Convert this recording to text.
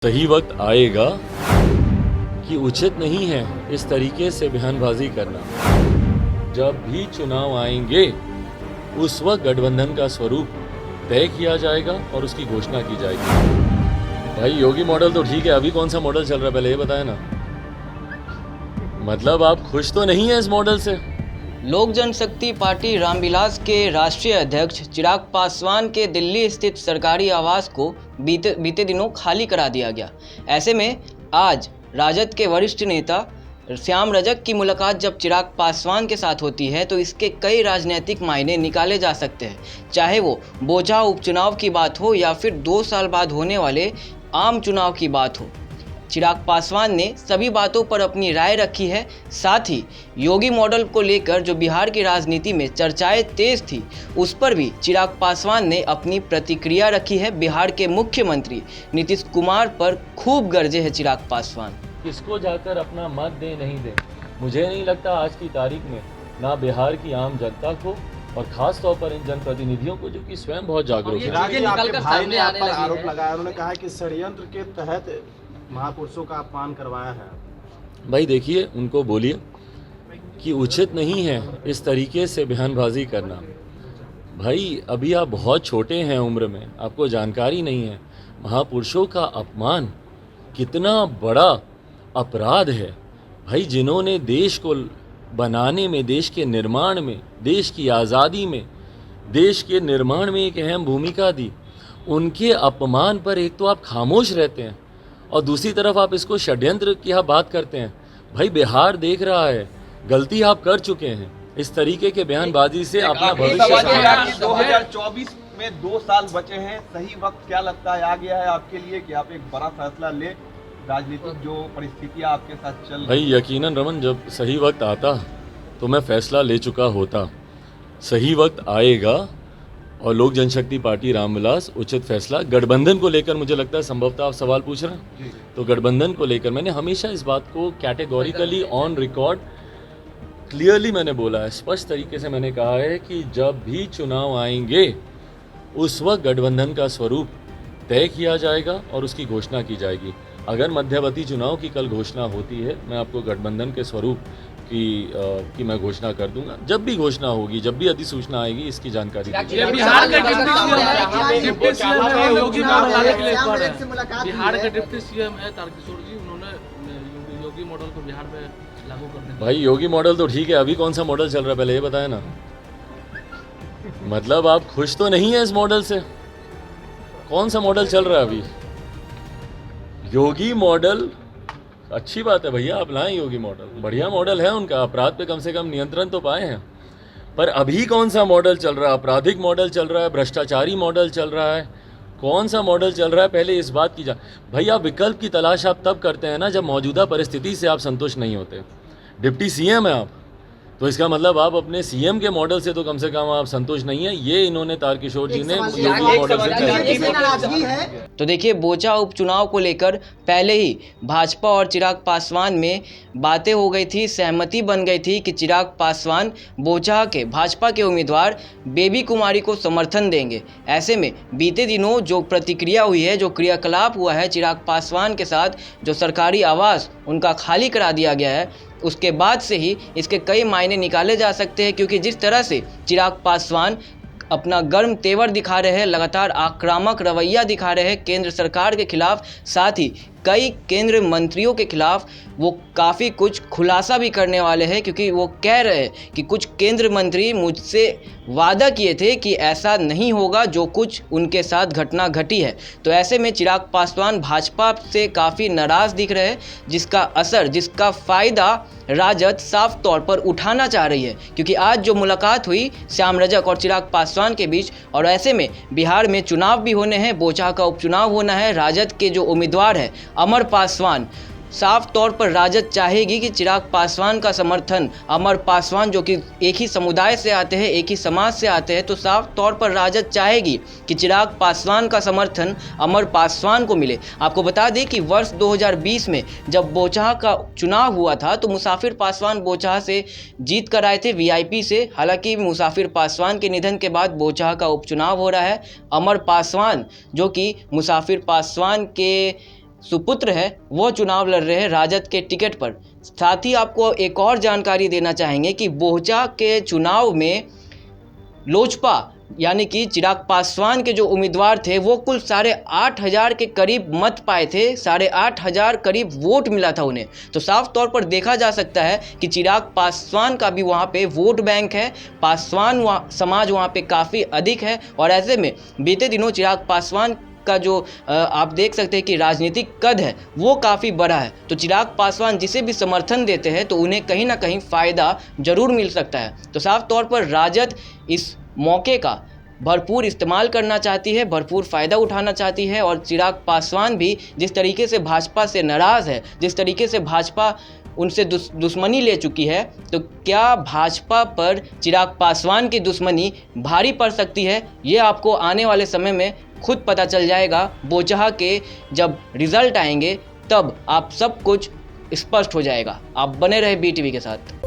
सही वक्त आएगा कि उचित नहीं है इस तरीके से बयानबाजी करना। जब भी चुनाव आएंगे उस वक्त गठबंधन का स्वरूप तय किया जाएगा और उसकी घोषणा की जाएगी। भाई योगी मॉडल तो ठीक है, अभी कौन सा मॉडल चल रहा है पहले ये बताए ना। मतलब आप खुश तो नहीं है इस मॉडल से? लोक जनशक्ति पार्टी रामविलास के राष्ट्रीय अध्यक्ष चिराग पासवान के दिल्ली स्थित सरकारी आवास को बीते दिनों खाली करा दिया गया। ऐसे में आज राजद के वरिष्ठ नेता श्याम रजक की मुलाकात जब चिराग पासवान के साथ होती है तो इसके कई राजनीतिक मायने निकाले जा सकते हैं, चाहे वो बोचहा उपचुनाव की बात हो या फिर 2 साल बाद होने वाले आम चुनाव की बात हो। चिराग पासवान ने सभी बातों पर अपनी राय रखी है। साथ ही योगी मॉडल को लेकर जो बिहार की राजनीति में चर्चाएं तेज थी उस पर भी चिराग पासवान ने अपनी प्रतिक्रिया रखी है। बिहार के मुख्यमंत्री नीतीश कुमार पर खूब गरजे है चिराग पासवान। किसको जाकर अपना मत दे नहीं दे, मुझे नहीं लगता आज की तारीख में ना बिहार की आम जनता को और खास तौर पर इन जनप्रतिनिधियों को जो कि स्वयं बहुत जागरूक है। आपके भाई ने आप पर आरोप लगाया, उन्होंने कहा कि षड्यंत्र के तहत महापुरुषों का अपमान करवाया है। भाई देखिए, उनको बोलिए कि उचित नहीं है इस तरीके से बयानबाजी करना। भाई अभी आप बहुत छोटे हैं उम्र में, आपको जानकारी नहीं है महापुरुषों का अपमान कितना बड़ा अपराध है। भाई जिन्होंने देश को बनाने में, देश के निर्माण में, देश की आज़ादी में, देश के निर्माण में एक अहम भूमिका दी, उनके अपमान पर एक तो आप खामोश रहते हैं और दूसरी तरफ आप इसको षड्यंत्र की आप बात करते हैं। भाई बिहार देख रहा है, गलती आप कर चुके हैं। इस तरीके के बयानबाजी से अपना भविष्य 2024 में 2 साल बचे हैं, सही वक्त क्या लगता है आ गया है आपके लिए कि आप एक बड़ा फैसला ले? राजनीतिक जो परिस्थितियां आपके साथ चल भाई यकीनन रमन, जब सही वक्त आता तो मैं फैसला ले चुका होता। सही वक्त आएगा और लोक जनशक्ति पार्टी रामविलास उचित फैसला गठबंधन को लेकर, मुझे लगता है संभवतः आप सवाल पूछ रहे हैं, तो गठबंधन को लेकर मैंने हमेशा इस बात को कैटेगोरिकली ऑन रिकॉर्ड क्लियरली मैंने बोला है, स्पष्ट तरीके से मैंने कहा है कि जब भी चुनाव आएंगे उस वक्त गठबंधन का स्वरूप तय किया जाएगा और उसकी घोषणा की जाएगी। अगर मध्यवर्ती चुनाव की कल घोषणा होती है, मैं आपको गठबंधन के स्वरूप की मैं घोषणा कर दूंगा। जब भी घोषणा होगी, जब भी अधिसूचना आएगी, इसकी जानकारी बिहार के डिप्टी सीएम है तारकिशोर जी, उन्होंने योगी मॉडल को बिहार में लागू करने। भाई योगी मॉडल तो ठीक है, अभी कौन सा मॉडल चल रहा है पहले ये बताए ना। मतलब आप खुश तो नहीं है इस मॉडल से? कौन सा मॉडल चल रहा है अभी? योगी मॉडल अच्छी बात है भैया, आप लाएं योगी मॉडल, बढ़िया मॉडल है उनका, अपराध पे कम से कम नियंत्रण तो पाए हैं। पर अभी कौन सा मॉडल चल रहा है? आपराधिक मॉडल चल रहा है, भ्रष्टाचारी मॉडल चल रहा है, कौन सा मॉडल चल रहा है? पहले इस बात की भाई आप विकल्प की तलाश आप तब करते हैं ना जब मौजूदा परिस्थिति से आप संतुष्ट नहीं होते। डिप्टी सीएम है आप, तो इसका मतलब आप अपने सीएम के मॉडल से तो कम से कम आप संतुष्ट नहीं है। ये इन्होंने तारकिशोर जी ने योगी मॉडल से। तो देखिए, बोचहा उपचुनाव को लेकर पहले ही भाजपा और चिराग पासवान में बातें हो गई थी, सहमति बन गई थी कि चिराग पासवान बोचहा के भाजपा के उम्मीदवार बेबी कुमारी को समर्थन देंगे। ऐसे में बीते दिनों जो प्रतिक्रिया हुई है, जो क्रियाकलाप हुआ है चिराग पासवान के साथ, जो सरकारी आवास उनका खाली करा दिया गया है, उसके बाद से ही इसके कई मायने निकाले जा सकते हैं। क्योंकि जिस तरह से चिराग पासवान अपना गर्म तेवर दिखा रहे हैं, लगातार आक्रामक रवैया दिखा रहे हैं केंद्र सरकार के खिलाफ, साथ ही कई केंद्र मंत्रियों के खिलाफ वो काफ़ी कुछ खुलासा भी करने वाले हैं। क्योंकि वो कह रहे हैं कि कुछ केंद्र मंत्री मुझसे वादा किए थे कि ऐसा नहीं होगा जो कुछ उनके साथ घटना घटी है। तो ऐसे में चिराग पासवान भाजपा से काफ़ी नाराज़ दिख रहे हैं, जिसका असर, जिसका फ़ायदा राजद साफ तौर पर उठाना चाह रही है। क्योंकि आज जो मुलाकात हुई श्याम रजक और चिराग पासवान के बीच, और ऐसे में बिहार में चुनाव भी होने हैं, बोचहा का उपचुनाव होना है। राजद के जो उम्मीदवार है अमर पासवान, साफ तौर पर राजद चाहेगी कि चिराग पासवान का समर्थन, अमर पासवान जो कि एक ही समुदाय से आते हैं, एक ही समाज से आते हैं, तो साफ तौर पर राजद चाहेगी कि चिराग पासवान का समर्थन अमर पासवान को मिले। आपको बता दें कि वर्ष 2020 में जब बोचहा का चुनाव हुआ था तो मुसाफिर पासवान बोचहा से जीत कर आए थे वीआईपी से। हालांकि मुसाफिर पासवान के निधन के बाद बोचहा का उपचुनाव हो रहा है। अमर पासवान जो कि मुसाफिर पासवान के सुपुत्र है वो चुनाव लड़ रहे हैं राजद के टिकट पर। साथ ही आपको एक और जानकारी देना चाहेंगे कि बोहचा के चुनाव में लोजपा यानी कि चिराग पासवान के जो उम्मीदवार थे वो कुल 8,500 के करीब मत पाए थे, 8,500 करीब वोट मिला था उन्हें। तो साफ तौर पर देखा जा सकता है कि चिराग पासवान का भी वहाँ पे वोट बैंक है, पासवान समाज वहाँ पे काफ़ी अधिक है। और ऐसे में बीते दिनों चिराग पासवान का जो आप देख सकते हैं कि राजनीतिक कद है वो काफ़ी बड़ा है। तो चिराग पासवान जिसे भी समर्थन देते हैं तो उन्हें कहीं ना कहीं फ़ायदा ज़रूर मिल सकता है। तो साफ तौर पर राजद इस मौके का भरपूर इस्तेमाल करना चाहती है, भरपूर फ़ायदा उठाना चाहती है। और चिराग पासवान भी जिस तरीके से भाजपा से नाराज़ है, जिस तरीके से भाजपा उनसे दुश्मनी ले चुकी है, तो क्या भाजपा पर चिराग पासवान की दुश्मनी भारी पड़ सकती है, ये आपको आने वाले समय में खुद पता चल जाएगा। बोचहा के जब रिज़ल्ट आएंगे तब आप सब कुछ स्पष्ट हो जाएगा। आप बने रहे BTV के साथ।